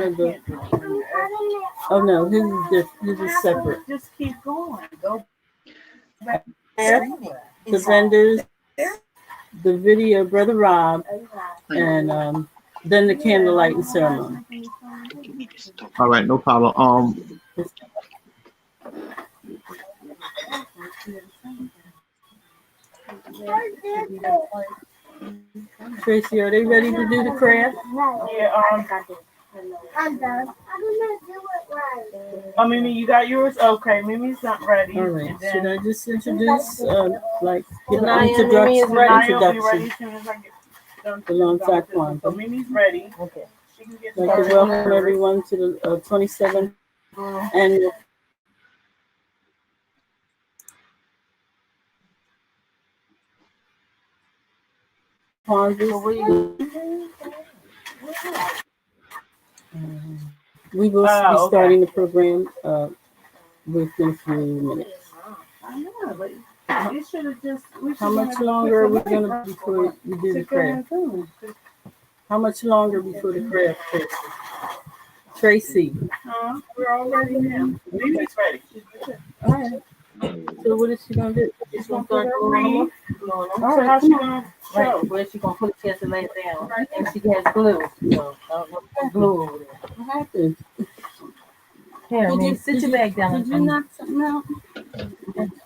of the. Oh no, his is different. His is separate. Just keep going. Go back. The vendors, the video, Brother Rob, and then the candlelight and ceremony. All right, no problem. Tracy, are they ready to do the craft? Yeah, I'm done. I did not do it right. oh, Mimi, you got yours? Okay, Mimi's not ready. All right. And then Should I just introduce, like, give an Mimi is introduction? ready. Naya will be ready Introduction. as soon as I get done. Alongside So Kwanzaa. Mimi's ready. Okay. She can get I'd like to started. welcome everyone to the 27th annual Kwanzaa. We will be starting the program within a few minutes. I know, but you should have just. How much longer are we going to before you do the craft? How much longer before the craft, Tracy? We're all ready now. Mimi's ready. All right. So what is she going to do? She's going to start reading. All So right, how's she come on. going to Right, show? where she gonna put it, she has to lay it down. And she has glue. So I don't know if there's glue over there. What happened? Here, Did Mimi, you- sit did your you- bag down. Did you knock something out?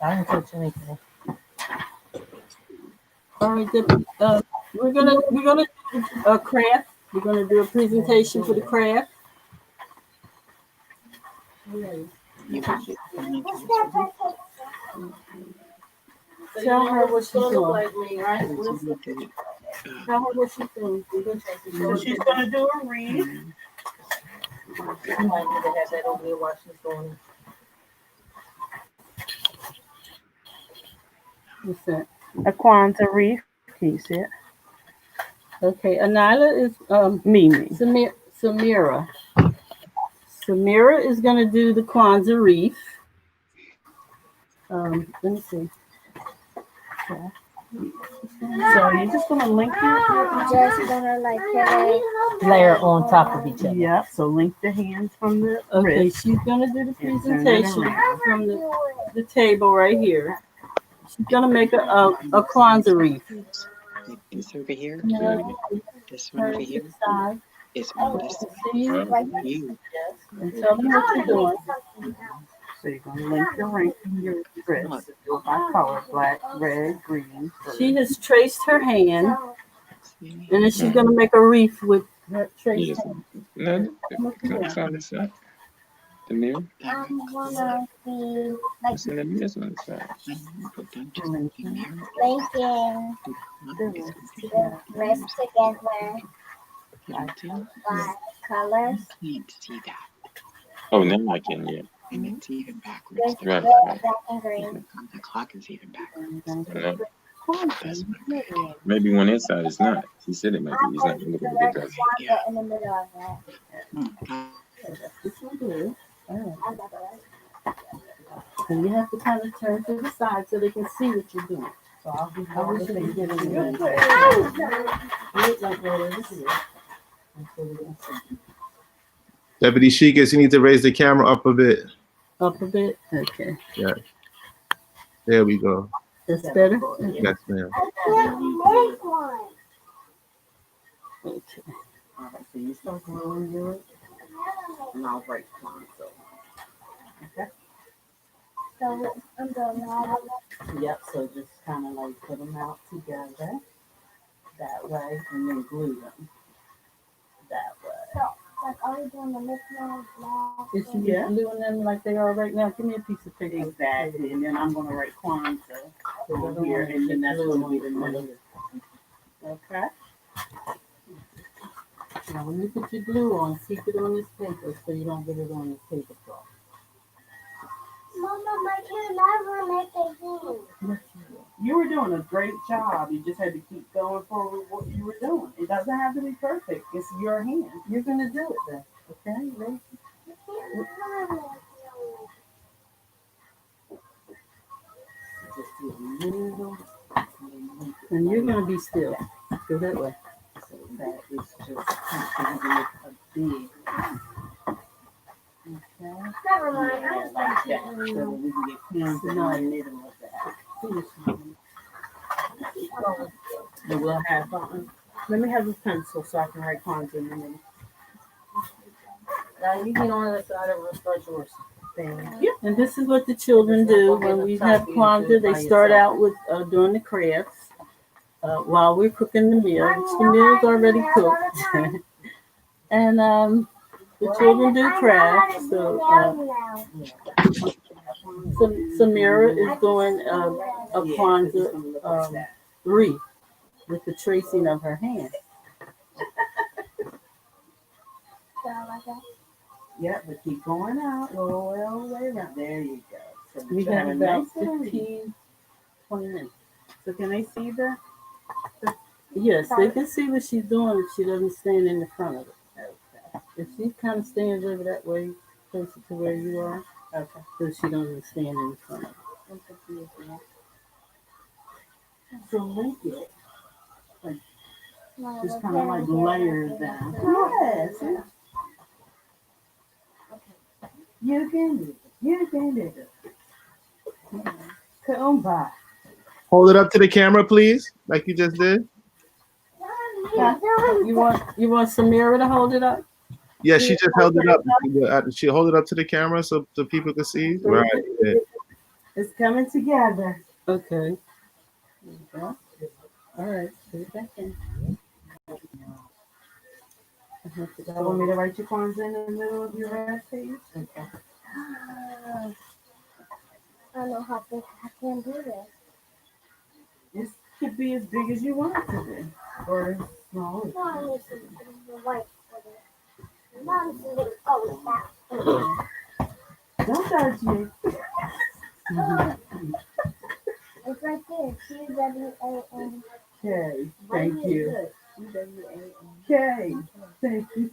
I didn't touch anything. All right, we're gonna do a craft. We're gonna do a presentation for the craft. Tell her what she's doing. Like me, right? Tell her what she's doing. So she's going to do a read. You might need to have that over there while she's doing it. What's that? A Kwanzaa wreath. Can you see it? Okay, Anila is Mimi. Samira. Samira is gonna do the Kwanzaa wreath. Let me see. So you're just going to link your. Just gonna like put Layer on top of each other. Yep. So link the hands from the Okay, wrist. she's gonna do the And turn it presentation around. from the table right here. She's gonna make a Kwanzaa wreath. This over here, this one Turn over it to here the side. is on this See you you. and tell me what you're doing. So you're going to link your ring from your wrist. Do it by color: black, red, green. She has traced her hand, See? and then she's gonna make a wreath with her traced Yes. hand. No, it's on the side. The mirror? wanna be like It's in the mirror, it's on the side. Put them just in here. linking the rest together by colors. Can't see that. Oh, now I can, yeah. And it's even backwards. There's The, Right. red, black, and green. the clock is even backwards. No, That's what maybe one inside is not. He said it might be. He's not The looking at red it does. Kwanzaa in the middle of it. This one good. I got the red. And you have to kind of turn to the side so they can see what you're doing. So I wish you could get in there. You look like where this is. Deputy Sheikers, you need to raise the camera up a bit. Up a bit. Okay, There we go. that's better. Yes, ma'am. I can't make one. Okay. All right, so you start gluing yours, and I'll write Kwanzaa. Okay. So I'm doing all Yep. So just kind of like put them out together that way, and then glue them that way. like are we doing the mismatch now? Is she gluing them like they are right now? Give me a piece of paper. Exactly, and then I'm gonna write Kwanzaa over here, and then that's gonna be the middle. Okay. Now, when you put your glue on, keep it on this paper so you don't get it on the tablecloth. Mama, I can never make a hand. You were doing a great job. You just had to keep going forward with what you were doing. It doesn't have to be perfect. It's your hand. You're gonna do it then, okay? Ready? Just do a little, and you're gonna be still. Go that way. So that is just giving it a big never mind. I was Like like, that, so that we can get Kwanzaa in the middle of that. But we'll have, let me have a pencil so I can write Kwanzaa in the middle. Now you get on the side of a start yours thing. Yeah. And this is what the children do when we have Kwanzaa. They start out with doing the crafts while we're cooking the meals. The meal's already cooked. And the children do crafts. So Samira is doing a Kwanzaa wreath with the tracing of her hand. Yeah, but keep going out all the way around. There you go. So We should have a about nice little wreath. 15, 20 minutes. So can they see that? Yes, they can see what she's doing if she doesn't stand in the front of it. Okay. If she kind of stands over that way, closer to where you are, Okay. so she doesn't stand in the front of it. So link it. Just kind of like layers down. Yes. You can do it. You can do it. Come by. Hold it up to the camera, please, like you just did. You want Samira to hold it up? Yeah, she just held it up. She hold it up to the camera so people can see. Right. Yeah. It's coming together. Okay. There you go. All right, put it back in. So want me to write your Kwanzaa in the middle of your last page? Okay. I don't know how big I can do this. It could be as big as you want it to be. Or as small as No, I need some white for this. Mom's little that. Don't touch you. It's right there. QWAN. Okay, thank you. Okay, thank you.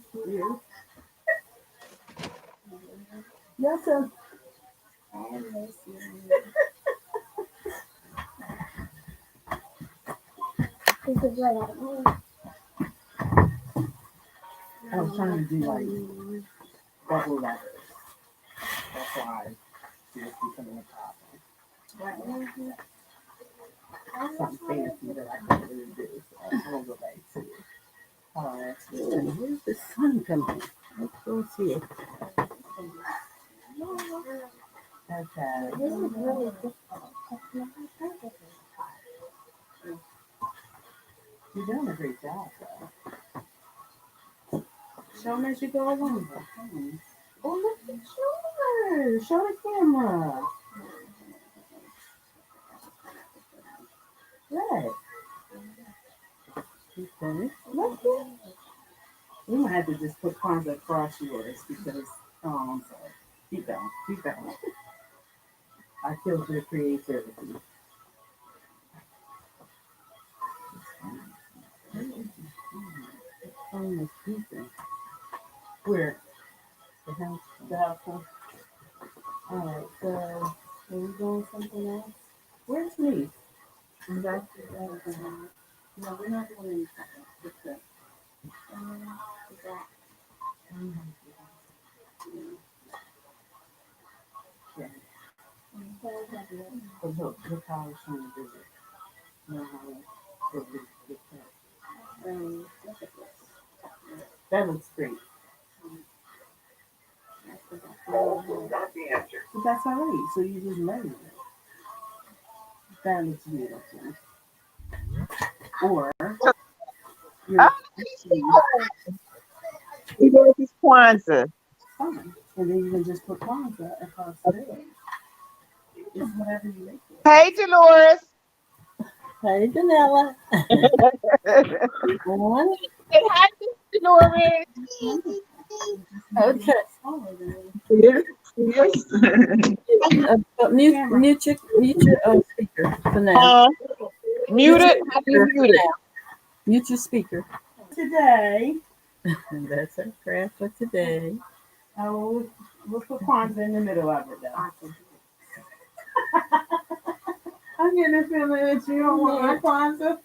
Yes, sir. This is what I mean. I was trying to do like double letters. That's why I just becoming a problem. Something fancy that I can't really do. So I'm gonna go back to it. Where's the sun coming? Let's go see it. Okay. This is really difficult. You're doing a great job, though. Show them as you go along. Oh, look at yours. Show the camera. Right. Okay. Look at. We might have to just put Kwanzaa across yours because, I'm sorry. Keep going. Keep going. I killed your creativity. Oh, sleeping. Where? The house. The house. All right. So, are we doing something else? Where's me? No, we're not doing anything. Just that. But look how I was trying to do it. Know how to get Look at this. that looks great. But that's all right. So you just lay it. That looks beautiful. Or you're You know, it's Kwanzaa. fine. And then you can just put Kwanzaa across there. It's whatever you make it. Hey, Dolores. Hey, Danella. Say hi, Dolores. Okay. Yes. Mute your speaker for now. Mute it. How do you mute it? Mute your speaker. Today, And that's our craft for today. we'll put Kwanzaa in the middle of it, though. I'm getting a feeling that you don't want my Kwanzaa.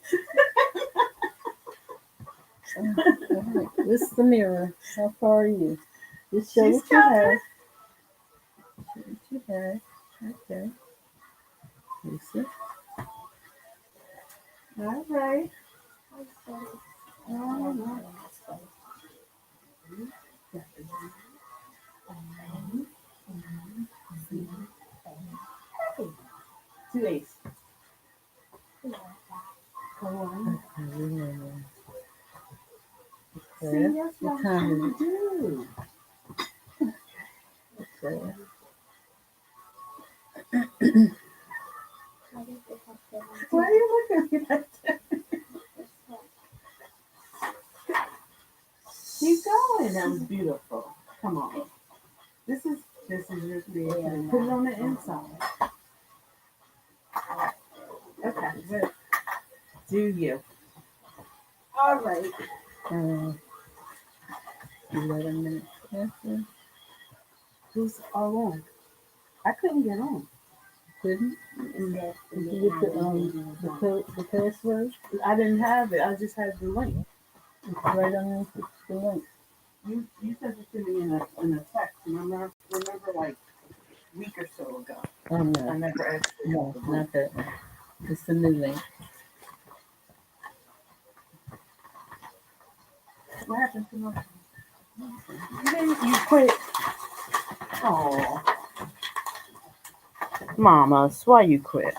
All right. This is the mirror. How far are you? Just show She's what you have. what you have. Okay. Lisa. All right. Two A's. Go on. See, Okay. that's what What I'm time trying is to do. it? Okay. Why are you looking at me like that? Keep going. That was beautiful. Come on. This is your creativity. Put it on the inside. Okay, good. Do you? All right. 11 minutes. Yes, yes. Who's all on? I couldn't get on. Couldn't? Did you get the password? I didn't have it. I just had the link. It's right on the link. You sent it to me in a text. Remember like a week or so ago. Oh, I no. never actually No, got the link. not that one. It's the new link. What happened to my? You quit. Oh, Mamas, why you quit?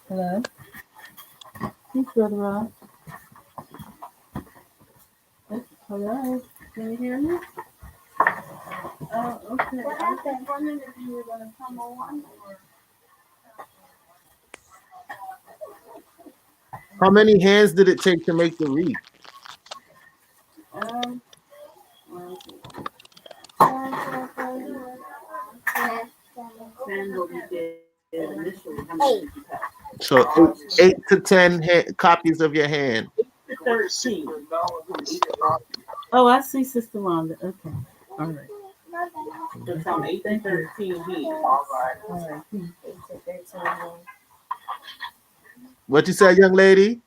Hello? He's good, Rob. Hello? Can you hear me? Oh, okay. What I was happened? just wondering if you were going to come on or... How many hands did it take to make the wreath? Well, 10 what we did initially. How many did you cut? So 8 to 10 copies of your hand. 13. oh, I see Sister Wanda. Okay. All right. So tell me 8 to 13 hands. All right. 8 to 13. What you say, young lady?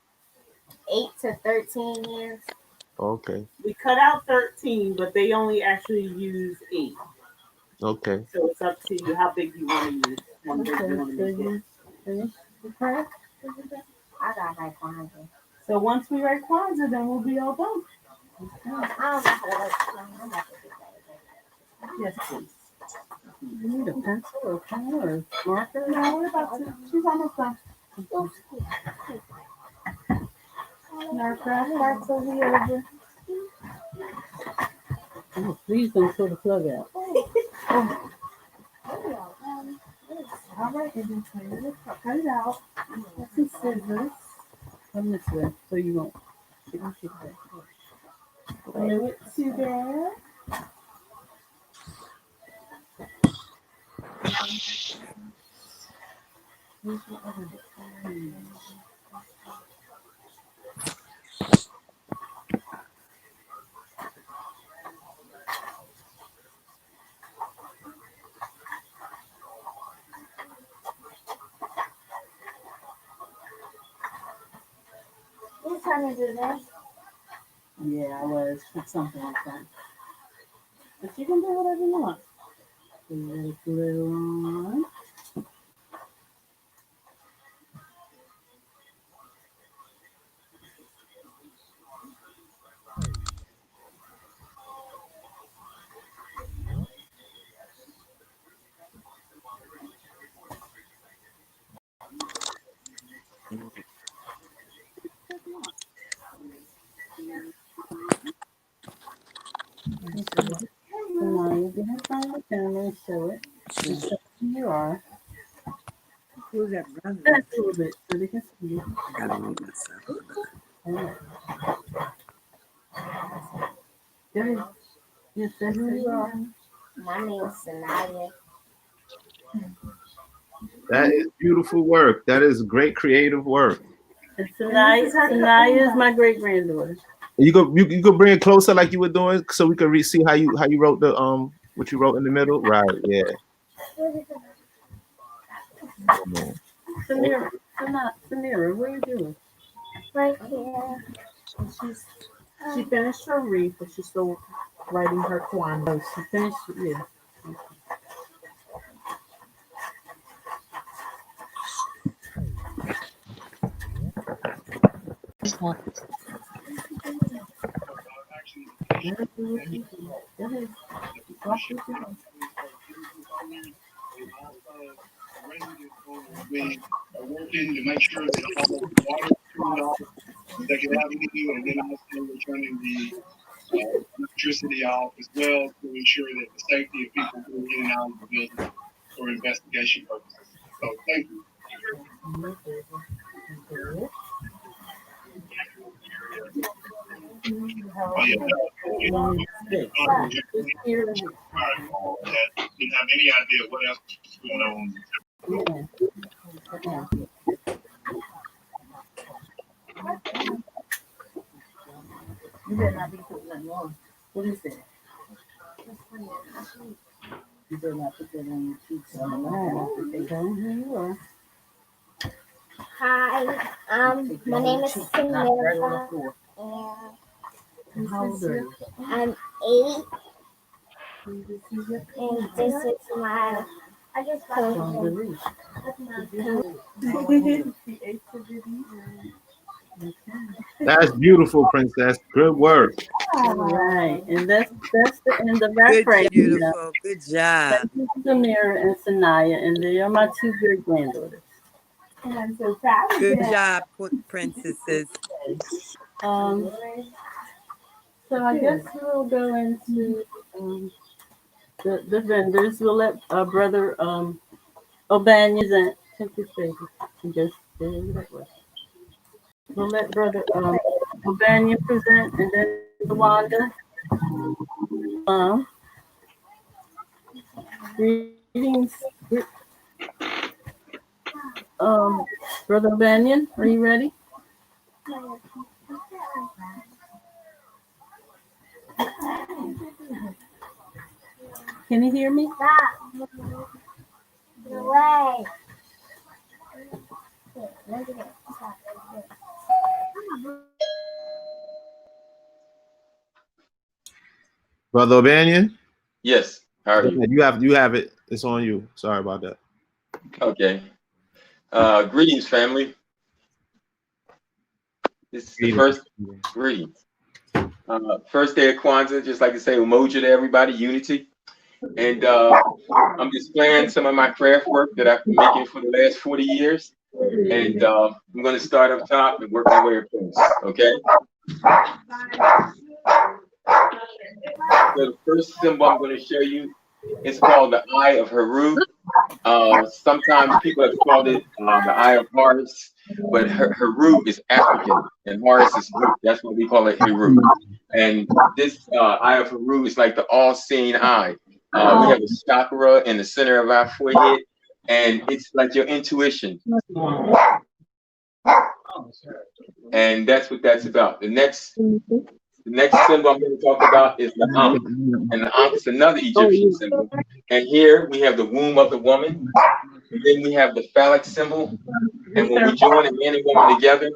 8 to 13 years. Okay. We cut out 13, but they only actually use 8. Okay. So it's up to you how big you want to use. How big Okay. you want So to make it. you finished the craft? I got like KWANZAA. So once we write Kwanzaa, then we'll be all done. I don't know how to like I'm about to do that. Yes, please. You need a pencil or pen or marker? No, we're about to. She's almost done. Our craft starts over here. Oh, please don't throw the plug out. All right, and then cut it out. Get some scissors. Come this way so you won't. Glue it to there. You trying to do this? Yeah, I was. Put something like that. But you can do whatever you want. Glue on. So now you get in front of the camera and show it. Just show who you are. Who's that brother? That's a little bit so they can see you. Gotta mute myself. All right. Go ahead. Yes, that's who you are. My name's Sanaya. That is beautiful work. That is great creative work. And Sanaya is my great granddaughter. You could bring it closer like you were doing so we could see how you wrote the what you wrote in the middle. Right, yeah. Samira, what are you doing? Right here. She finished her wreath, but she's still writing her Kwanzaa. Oh, she finished. Yeah. We are working to make sure that all the water is turned off that can have you, and then also returning the electricity off as well to ensure that the safety of people going in and out of the building for investigation purposes. So thank you. Oh, yeah, didn't have any idea what else was going on. You better not be putting that on. What is that? You better not put that on your cheeks. Okay, here you are. Hi, my name is Samantha, and How old are you? I'm 8, and this is my cousin. That's beautiful, princess. Good work. All right, and that's the end of that Good, phrase. beautiful. Good job. Thank you, Samira and Sanaya, and they are my 2 great granddaughters. And I'm so proud of Good them. job, princesses. So I guess we'll go into the vendors. We'll let our brother O'Banion and take his baby and just stay that way. We'll let brother O'Banion present, and then Wanda. Greetings, brother O'Banion. Are you ready? Can you hear me? Stop. Get away. Brother O'Banion? Yes. How are you? You have it. It's on you. Sorry about that. Okay. Greetings, family. This is the first greetings. First day of Kwanzaa, just like to say umoja to everybody, unity. And I'm displaying some of my craft work that I've been making for the last 40 years. And I'm going to start up top and work my way across. Okay? So the first symbol I'm going to show you is called the Eye of Heru. Sometimes people have called it the Eye of Horus, but Heru is African and Horus is Greek. That's what we call it, Heru. And this Eye of Heru is like the all-seeing eye. We have a chakra in the center of our forehead, and it's like your intuition. And that's what that's about. The next symbol I'm going to talk about is the Ankh. And the Ankh is another Egyptian symbol. And here we have the womb of the woman. And then we have the phallic symbol. And when we join a man and woman together,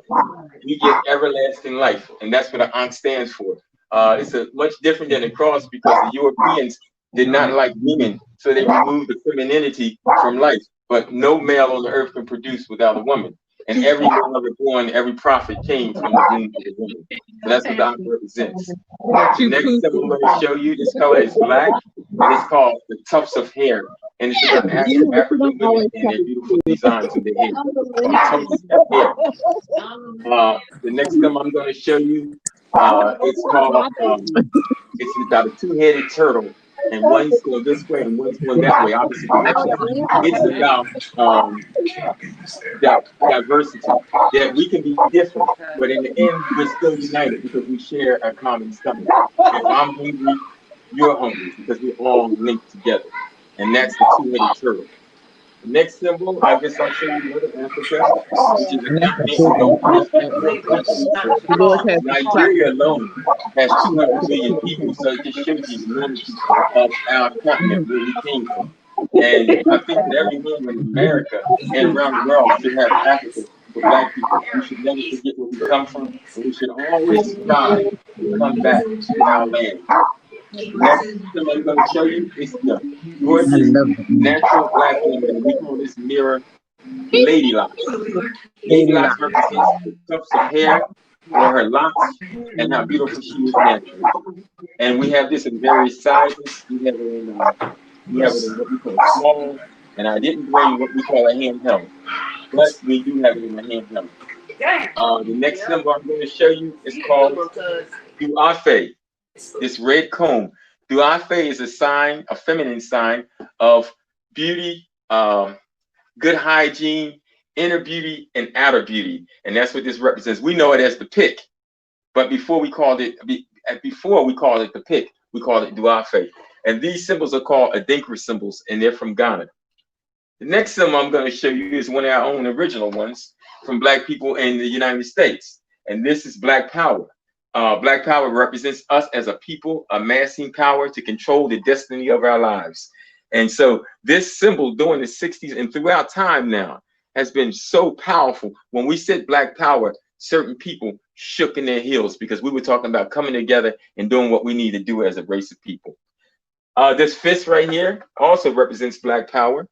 we get everlasting life. And that's what the Ankh stands for. It's much different than the cross because the Europeans did not like women. So they removed the femininity from life. But no male on the earth can produce without a woman. And every one of the born, every prophet came from the womb of the woman. So that's what the Ankh represents. The next symbol I'm going to show you, this color is black, and it's called the tufts of hair. And it's about African women and their beautiful designs of their hair. The tufts of hair. The next symbol I'm going to show you, it's called, it's about a 2-headed turtle. And one's going this way and one's going that way, obviously. It's about diversity, that we can be different, but in the end, we're still united because we share a common stomach. If I'm hungry, you're hungry because we're all linked together. And that's the 2-headed turtle. The next symbol, I guess I'll show you Northern Africa, which is Nigeria alone has 200 million people, so it just shows you the enormity of our continent where we came from. And I think that every home in America and around the world should have Africa for Black people. We should never forget where we come from, and we should always strive to come back to our land. Next symbol I'm going to show you is the gorgeous natural black woman, and we call this mirror lady locks. Lady locks represents the tufts of hair or her locks and how beautiful she is naturally. And we have this in various sizes. We have it in what we call small, and I didn't bring what we call a handheld, but we do have it in a handheld. The next symbol I'm going to show you is called Duafe. This red comb. Duafe is a sign, a feminine sign of beauty, good hygiene, inner beauty, and outer beauty. And that's what this represents. We know it as the pick, but before we called it the pick, we called it Duafe. And these symbols are called Adinkra symbols, and they're from Ghana. The next symbol I'm going to show you is one of our own original ones from Black people in the United States. And this is Black Power. Black Power represents us as a people amassing power to control the destiny of our lives. And so this symbol during the 60s and throughout time now has been so powerful. When we said Black Power, certain people shook in their heels because we were talking about coming together and doing what we need to do as a race of people. This fist right here also represents Black Power.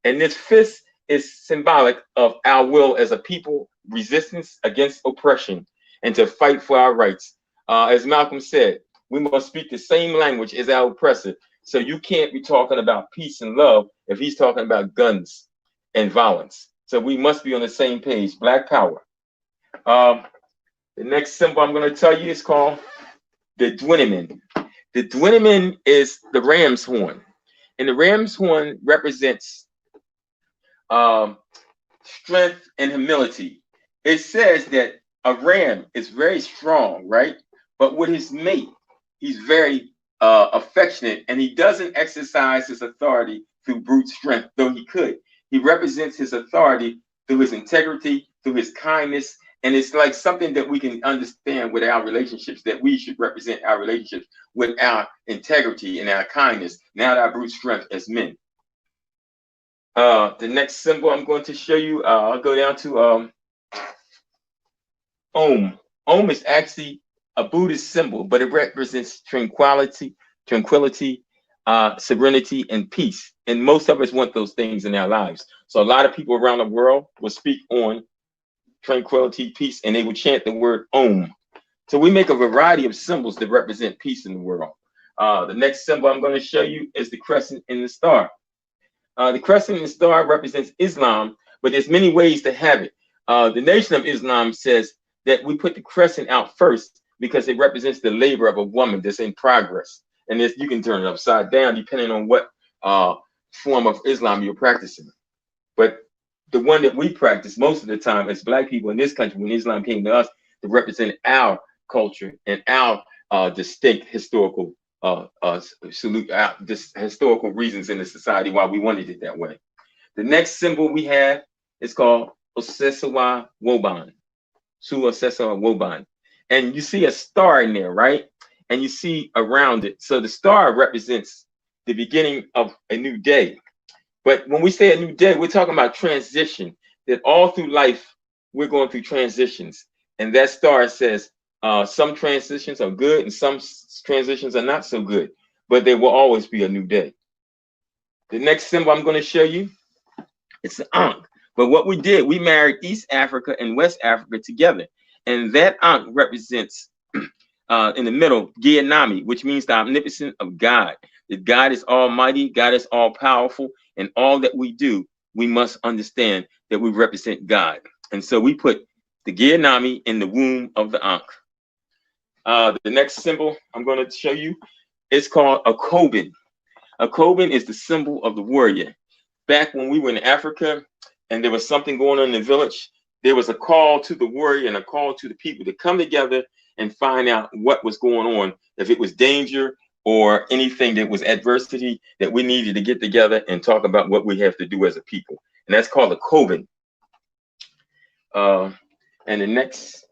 And this fist is symbolic of our will as a people, resistance against oppression, and to fight for our rights. As Malcolm said, we must speak the same language as our oppressor. So you can't be talking about peace and love if he's talking about guns and violence. So we must be on the same page. Black Power. The next symbol I'm going to tell you is called the Dwiniman. The Dwiniman is the ram's horn. And the ram's horn represents strength and humility. It says that a ram is very strong, right? But with his mate, he's very affectionate, and he doesn't exercise his authority through brute strength, though he could. He represents his authority through his integrity, through his kindness, and it's like something that we can understand with our relationships, that we should represent our relationships with our integrity and our kindness, not our brute strength as men. The next symbol I'm going to show you, I'll go down to Om. Om is actually a Buddhist symbol, but it represents tranquility, serenity, and peace. And most of us want those things in our lives. So a lot of people around the world will speak on tranquility, peace, and they will chant the word Om. So we make a variety of symbols that represent peace in the world. The next symbol I'm going to show you is the crescent and the star. The crescent and the star represents Islam, but there's many ways to have it. The Nation of Islam says that we put the crescent out first because it represents the labor of a woman that's in progress. And this, you can turn it upside down depending on what form of Islam you're practicing. But the one that we practice most of the time as Black people in this country, when Islam came to us, to represent our culture and our distinct historical historical reasons in the society why we wanted it that way. The next symbol we have is called Osesawa Woban. Osesawa Woban. And you see a star in there, right? And you see around it. So the star represents the beginning of a new day. But when we say a new day, we're talking about transition, that all through life, we're going through transitions. And that star says some transitions are good and some transitions are not so good, but there will always be a new day. The next symbol I'm going to show you, it's the Ankh. But what we did, we married East Africa and West Africa together. And that Ankh represents, in the middle, Gianami, which means the omnipotent of God. That God is almighty, God is all powerful, and all that we do, we must understand that we represent God. And so we put the Gianami in the womb of the Ankh. The next symbol I'm going to show you is called a Kobin. A Kobin is the symbol of the warrior. Back when we were in Africa and there was something going on in the village, there was a call to the warrior and a call to the people to come together and find out what was going on, if it was danger or anything that was adversity, that we needed to get together and talk about what we have to do as a people. And that's called a Kobin. And the next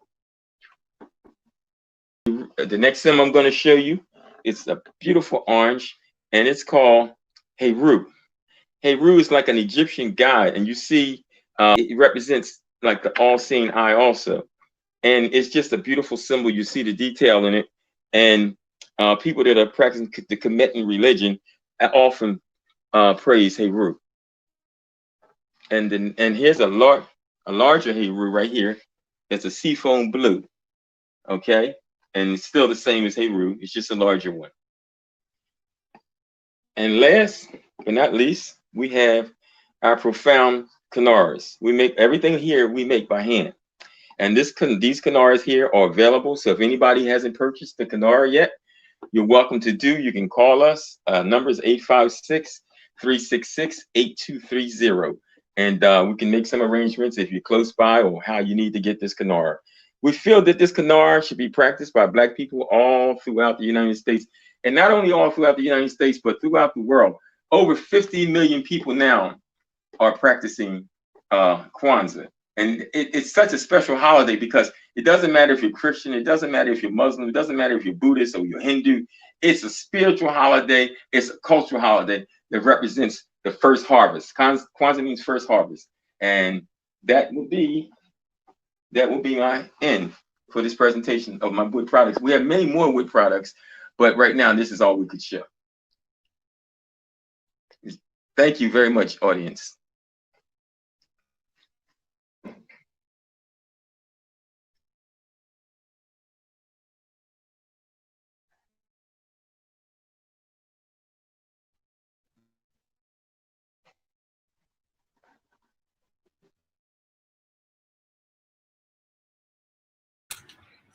symbol I'm going to show you, it's a beautiful orange, and it's called Heru. Heru is like an Egyptian god, and you see it represents like the all-seeing eye also. And it's just a beautiful symbol. You see the detail in it. And people that are practicing the committing religion often praise Heru. And here's a larger Heru right here. It's a seafoam blue. Okay, and it's still the same as Heru. It's just a larger one. And last but not least, we have our profound Kanars. We make everything here. We make by hand. And these Kanars here are available. So if anybody hasn't purchased the Kanar yet, you're welcome to do. You can call us. Number is 856-366-8230. And we can make some arrangements if you're close by or how you need to get this Kanar. We feel that this Kanar should be practiced by Black people all throughout the United States. And not only all throughout the United States, but throughout the world. Over 50 million people now are practicing Kwanzaa. And it's such a special holiday because it doesn't matter if you're Christian, it doesn't matter if you're Muslim, it doesn't matter if you're Buddhist or you're Hindu. It's a spiritual holiday. It's a cultural holiday that represents the first harvest. Kwanzaa means first harvest. And that will be my end for this presentation of my wood products. We have many more wood products, but right now this is all we could show. Thank you very much, audience.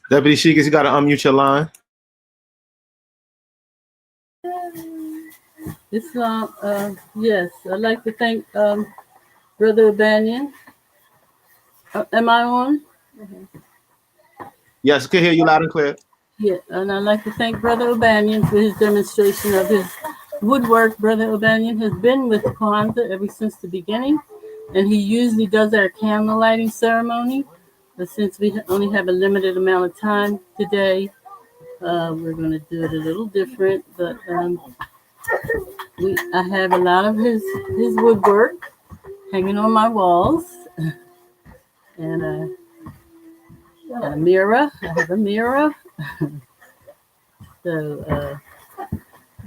Deputy Sheikers, you got to unmute your line. Islam, yes, I'd like to thank Brother Banyan. Am I on? Yes, I can hear you loud and clear. Yeah, and I'd like to thank Brother O'Banion for his demonstration of his woodwork. Brother O'Banion has been with Kwanzaa ever since the beginning, and he usually does our candle lighting ceremony. But since we only have a limited amount of time today, we're going to do it a little different. But I have a lot of his woodwork hanging on my walls, and a mirror. I have a mirror. So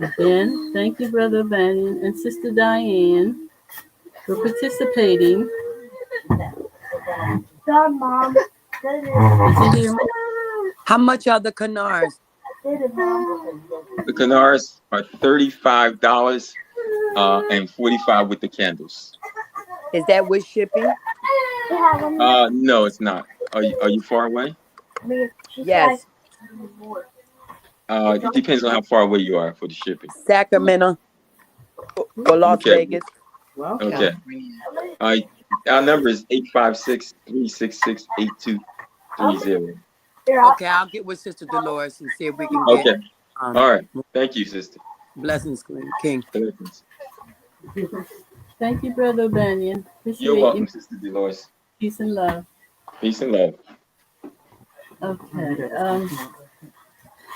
again, thank you, Brother Banyan and Sister Diane, for participating. Mom. Did you hear me? How much are the Kanars? The Kanars are $35 and $45 with the candles. Is that with shipping? No, it's not. Are you far away? Yes. It depends on how far away you are for the shipping. Sacramento or Las Vegas. Okay. Our number is 856-366-8230. Okay, I'll get with Sister Dolores and see if we can get. Okay. All right. Thank you, sister. Blessings, King. Blessings. Thank you, Brother Banyan. You're welcome, Sister Dolores. Peace and love. Peace and love. Okay.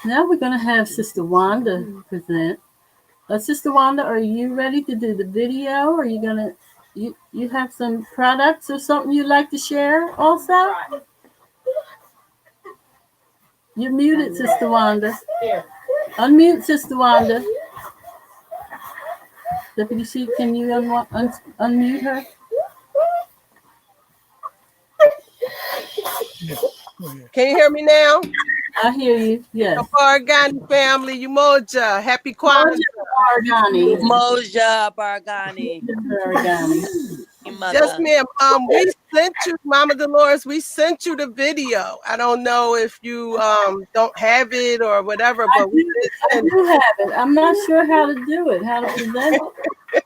Now we're going to have Sister Wanda present. Sister Wanda, are you ready to do the video? Or are you going to, you have some products or something you'd like to share also? You're muted, Sister Wanda. Unmute, Sister Wanda. Deputy Chief, can you unmute her? Can you hear me now? I hear you, yes. The Bargani family, Umoja. Happy Kwanzaa. Bargani. Moja Bargani. Yes, ma'am. We sent you, Mama Dolores, we sent you the video. I don't know if you don't have it or whatever, but we did send I do have it. I'm not sure how to do it, how to present it.